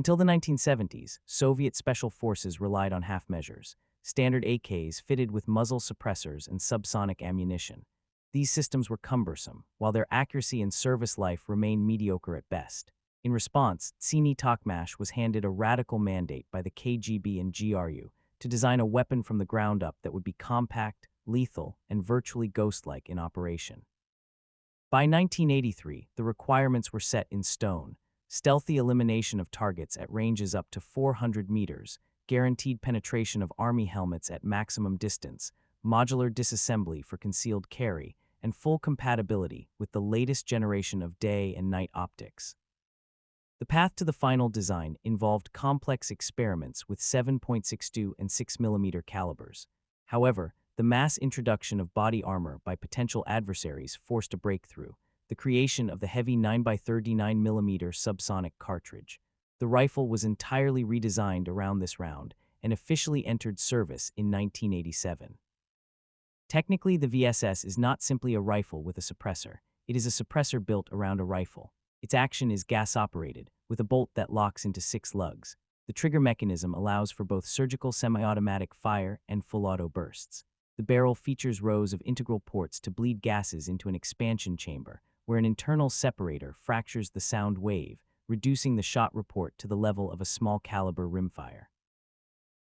Until the 1970s, Soviet special forces relied on half-measures, standard AKs fitted with muzzle suppressors and subsonic ammunition. These systems were cumbersome, while their accuracy and service life remained mediocre at best. In response, Tsini Tokmash was handed a radical mandate by the KGB and GRU to design a weapon from the ground up that would be compact, lethal, and virtually ghost-like in operation. By 1983, the requirements were set in stone: stealthy elimination of targets at ranges up to 400 meters, guaranteed penetration of Army helmets at maximum distance, modular disassembly for concealed carry, and full compatibility with the latest generation of day and night optics. The path to the final design involved complex experiments with 7.62 and 6mm calibers. However, the mass introduction of body armor by potential adversaries forced a breakthrough: the creation of the heavy 9x39mm subsonic cartridge. The rifle was entirely redesigned around this round and officially entered service in 1987. Technically, the VSS is not simply a rifle with a suppressor. It is a suppressor built around a rifle. Its action is gas-operated, with a bolt that locks into 6 lugs. The trigger mechanism allows for both surgical semi-automatic fire and full-auto bursts. The barrel features rows of integral ports to bleed gases into an expansion chamber, where an internal separator fractures the sound wave, reducing the shot report to the level of a small-caliber rimfire.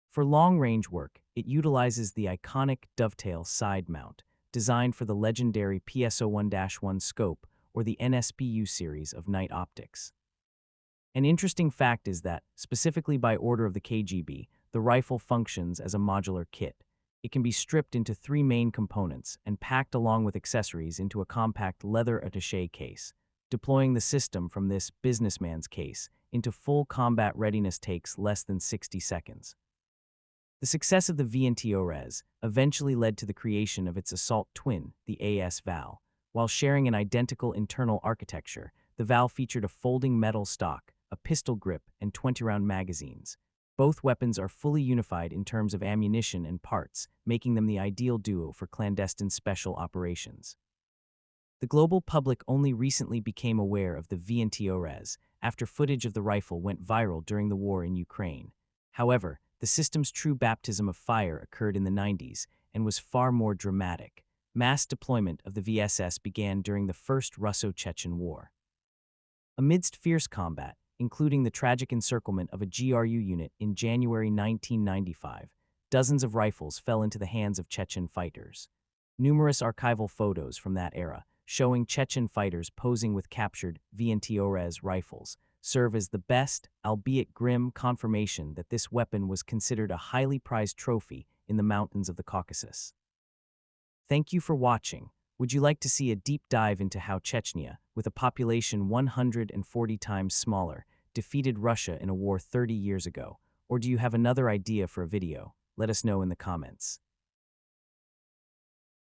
For long-range work, it utilizes the iconic dovetail side mount, designed for the legendary PSO-1-1 scope or the NSPU series of night optics. An interesting fact is that, specifically by order of the KGB, the rifle functions as a modular kit. It can be stripped into 3 main components and packed along with accessories into a compact leather attaché case. Deploying the system from this businessman's case into full combat readiness takes less than 60 seconds. The success of the Vintorez eventually led to the creation of its assault twin, the AS Val. While sharing an identical internal architecture, the Val featured a folding metal stock, a pistol grip, and 20-round magazines. Both weapons are fully unified in terms of ammunition and parts, making them the ideal duo for clandestine special operations. The global public only recently became aware of the Vintorez after footage of the rifle went viral during the war in Ukraine. However, the system's true baptism of fire occurred in the 90s and was far more dramatic. Mass deployment of the VSS began during the First Russo-Chechen War. Amidst fierce combat, including the tragic encirclement of a GRU unit in January 1995, dozens of rifles fell into the hands of Chechen fighters. Numerous archival photos from that era, showing Chechen fighters posing with captured Vintorez rifles, serve as the best, albeit grim, confirmation that this weapon was considered a highly prized trophy in the mountains of the Caucasus. Thank you for watching. Would you like to see a deep dive into how Chechnya, with a population 140 times smaller, defeated Russia in a war 30 years ago? Or do you have another idea for a video? Let us know in the comments.